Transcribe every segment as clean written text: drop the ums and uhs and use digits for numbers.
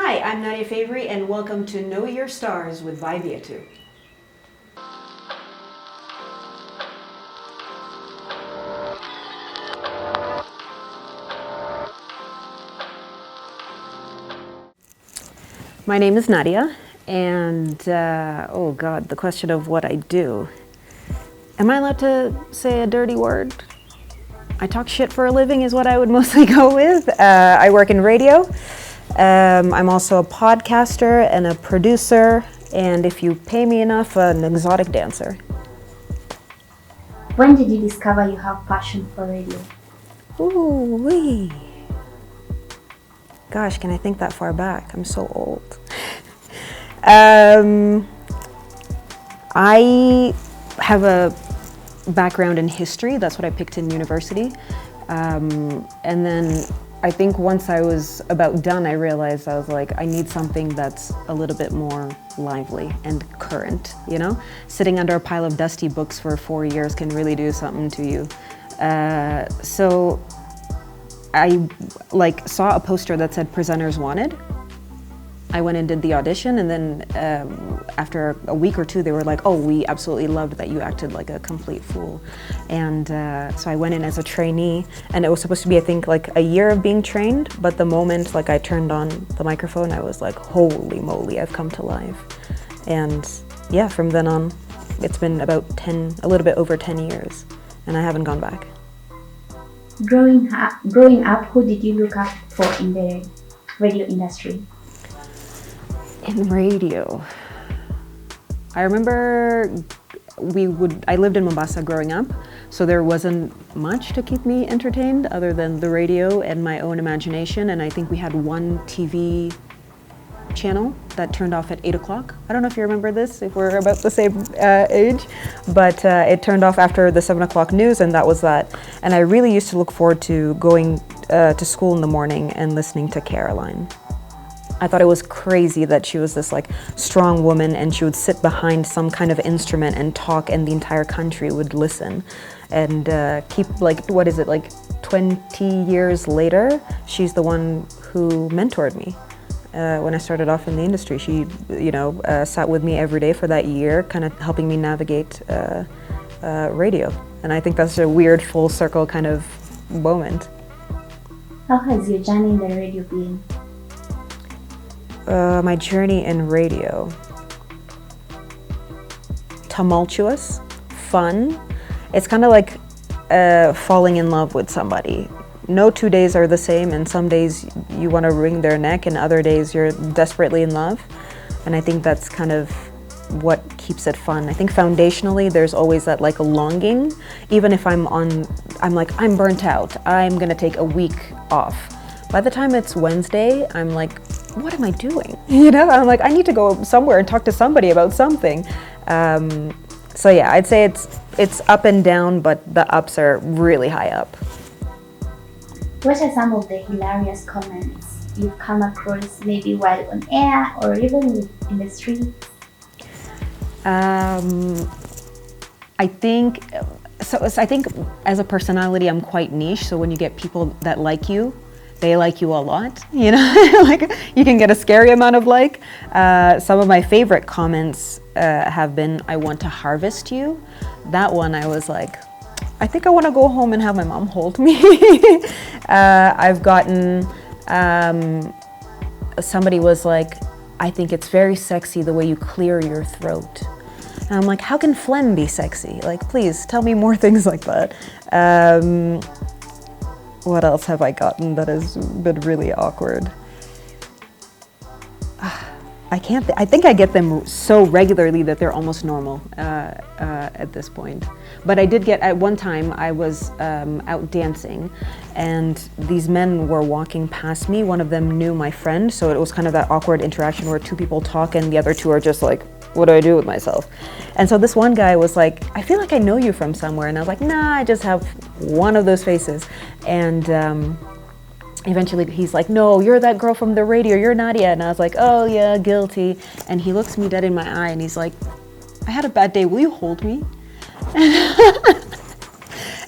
Hi, I'm Nadia Favre, and welcome to Know Your Stars with Yetu. My name is Nadia, and oh God, the question of what I do. Am I allowed to say a dirty word? I talk shit for a living is what I would mostly go with. I work in radio. I'm also a podcaster and a producer, and if you pay me enough, an exotic dancer. When did you discover you have passion for radio? Ooh-wee. Gosh, can I think that far back? I'm so old. I have a background in history. That's what I picked in university. And then I think once I was about done, I realized I was like, I need something that's a little bit more lively and current, you know? Sitting under a pile of dusty books for 4 years can really do something to you. So I saw a poster that said presenters wanted. I went and did the audition, and then after a week or two, they were like, oh, we absolutely loved that you acted like a complete fool. And so I went in as a trainee, and it was supposed to be, I think, like a year of being trained, but the moment I turned on the microphone, I was like, holy moly, I've come to life. And yeah, from then on, it's been about a little bit over 10 years, and I haven't gone back. Growing up, who did you look up for in the radio industry? In radio, I remember I lived in Mombasa growing up, so there wasn't much to keep me entertained other than the radio and my own imagination, and I think we had one TV channel that turned off at 8 o'clock. I don't know if you remember this, if we're about the same age, but it turned off after the 7 o'clock news, and that was that. And I really used to look forward to going to school in the morning and listening to Caroline. I thought it was crazy that she was this strong woman, and she would sit behind some kind of instrument and talk, and the entire country would listen. And keep 20 years later, she's the one who mentored me. When I started off in the industry, she, sat with me every day for that year, kind of helping me navigate radio. And I think that's a weird full circle kind of moment. How has your journey in the radio been? My journey in radio. Tumultuous, fun. It's kind of like falling in love with somebody. No 2 days are the same, and some days you want to wring their neck, and other days you're desperately in love. And I think that's kind of what keeps it fun. I think foundationally there's always that a longing. Even if I'm burnt out, I'm gonna take a week off. By the time it's Wednesday, I'm like, what am I doing? I'm like, I need to go somewhere and talk to somebody about something. So yeah, I'd say it's up and down, but the ups are really high up. What are some of the hilarious comments you've come across, maybe while on air or even in the street? I think as a personality, I'm quite niche. So when you get people that like you, they like you a lot, you can get a scary amount of like. Some of my favorite comments have been, I want to harvest you. That one I was like, I think I want to go home and have my mom hold me. I've gotten, somebody was like, I think it's very sexy the way you clear your throat. And I'm like, how can phlegm be sexy? Please tell me more things like that. What else have I gotten that has been really awkward? I think I get them so regularly that they're almost normal at this point. But I did get, at one time, I was out dancing, and these men were walking past me. One of them knew my friend, so it was kind of that awkward interaction where two people talk and the other two are just like, what do I do with myself? And so this one guy was like, I feel like I know you from somewhere. And I was like, nah, I just have one of those faces. And eventually he's like, no, you're that girl from the radio, you're Nadia. And I was like, oh yeah, guilty. And he looks me dead in my eye and he's like, I had a bad day, will you hold me?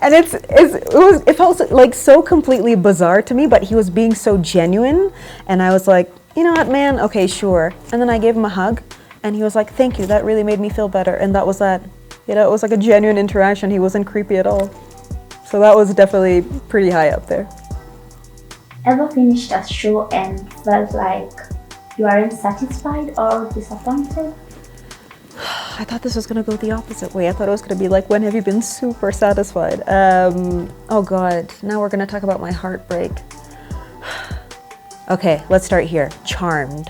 And it felt like so completely bizarre to me, but he was being so genuine. And I was like, you know what, man, okay, sure. And then I gave him a hug, and he was like, thank you, that really made me feel better. And that was that. You know, it was like a genuine interaction. He wasn't creepy at all. So that was definitely pretty high up there. Ever finished a show and felt like you aren't satisfied or disappointed? I thought this was gonna go the opposite way. I thought it was gonna be like, when have you been super satisfied? Oh God, now we're gonna talk about my heartbreak. Okay, let's start here. Charmed.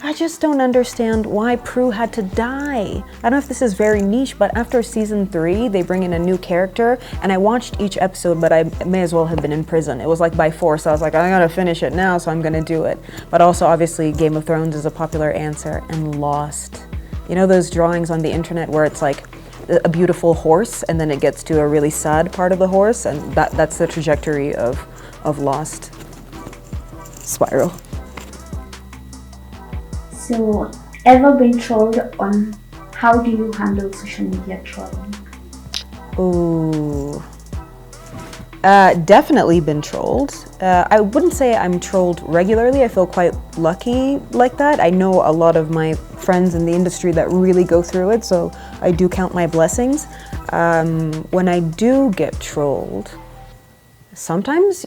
I just don't understand why Prue had to die. I don't know if this is very niche, but after season 3, they bring in a new character, and I watched each episode, but I may as well have been in prison. It was like by force. I was like, I gotta finish it now, so I'm gonna do it. But also, obviously, Game of Thrones is a popular answer, and Lost. You know those drawings on the internet where it's like a beautiful horse, and then it gets to a really sad part of the horse, and that's the trajectory of Lost. Spiral. So, ever been trolled on how do you handle social media trolling? Ooh. Definitely been trolled. I wouldn't say I'm trolled regularly. I feel quite lucky like that. I know a lot of my friends in the industry that really go through it, so I do count my blessings. When I do get trolled, sometimes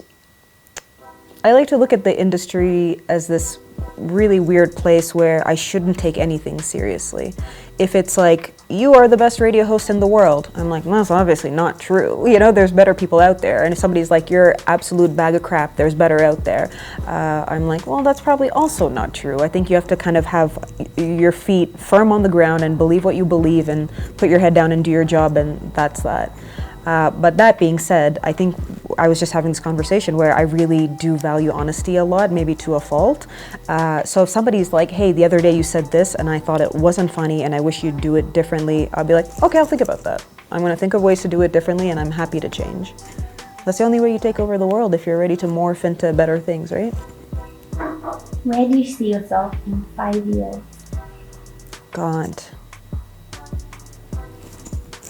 I like to look at the industry as this really weird place where I shouldn't take anything seriously. If it's like, you are the best radio host in the world, I'm like, well, that's obviously not true. You know, there's better people out there. And if somebody's like, you're absolute bag of crap, there's better out there, I'm like, well, that's probably also not true. I think you have to kind of have your feet firm on the ground and believe what you believe and put your head down and do your job, and that's that. But that being said, I think I was just having this conversation where I really do value honesty a lot, maybe to a fault. So if somebody's like, hey, the other day you said this and I thought it wasn't funny and I wish you'd do it differently, I'll be like, okay, I'll think about that. I'm gonna think of ways to do it differently, and I'm happy to change. That's the only way you take over the world, if you're ready to morph into better things, right? Where do you see yourself in 5 years? God.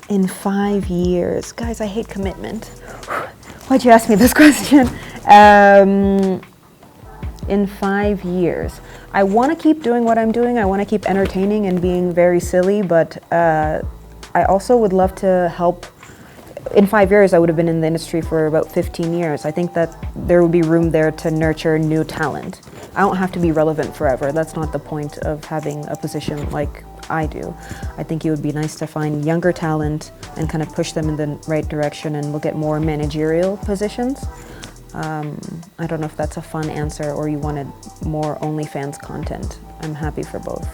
In 5 years. Guys, I hate commitment. Why'd you ask me this question? In 5 years. I want to keep doing what I'm doing. I want to keep entertaining and being very silly, but I also would love to help. In 5 years, I would have been in the industry for about 15 years. I think that there would be room there to nurture new talent. I don't have to be relevant forever. That's not the point of having a position like I do. I think it would be nice to find younger talent and kind of push them in the right direction and look at more managerial positions. I don't know if that's a fun answer or you wanted more OnlyFans content. I'm happy for both.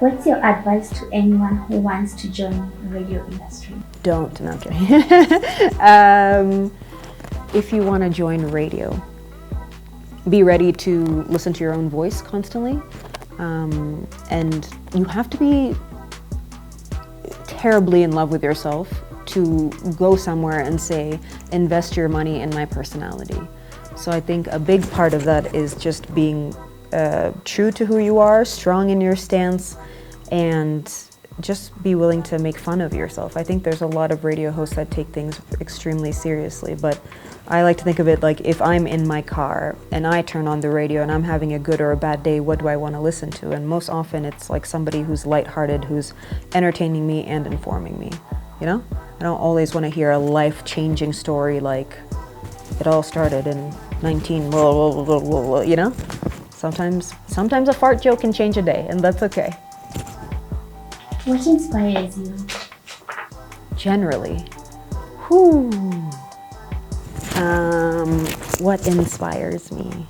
What's your advice to anyone who wants to join the radio industry? Don't, no, I'm kidding. If you want to join radio, be ready to listen to your own voice constantly. And you have to be terribly in love with yourself to go somewhere and say, invest your money in my personality. So I think a big part of that is just being true to who you are, strong in your stance, and just be willing to make fun of yourself. I think there's a lot of radio hosts that take things extremely seriously, but I like to think of it like, if I'm in my car and I turn on the radio and I'm having a good or a bad day, what do I want to listen to? And most often it's like somebody who's lighthearted, who's entertaining me and informing me, you know? I don't always want to hear a life-changing story like, it all started in 19, you know? Sometimes a fart joke can change a day, and that's okay. What inspires you? Generally, what inspires me?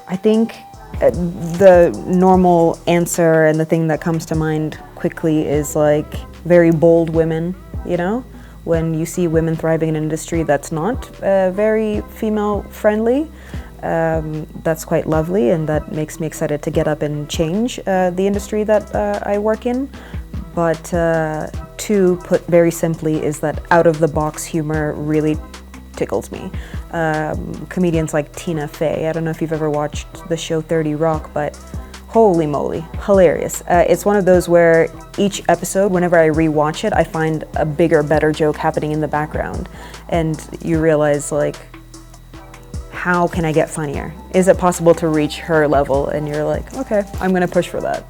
I think the normal answer and the thing that comes to mind quickly is like very bold women, you know? When you see women thriving in an industry that's not very female friendly, that's quite lovely, and that makes me excited to get up and change the industry that I work in. But to put very simply is that out-of-the-box humor really tickles me. Comedians like Tina Fey, I don't know if you've ever watched the show 30 Rock, but holy moly, hilarious. It's one of those where each episode, whenever I rewatch it, I find a bigger, better joke happening in the background. And you realize, like, how can I get funnier? Is it possible to reach her level? And you're like, okay, I'm gonna push for that.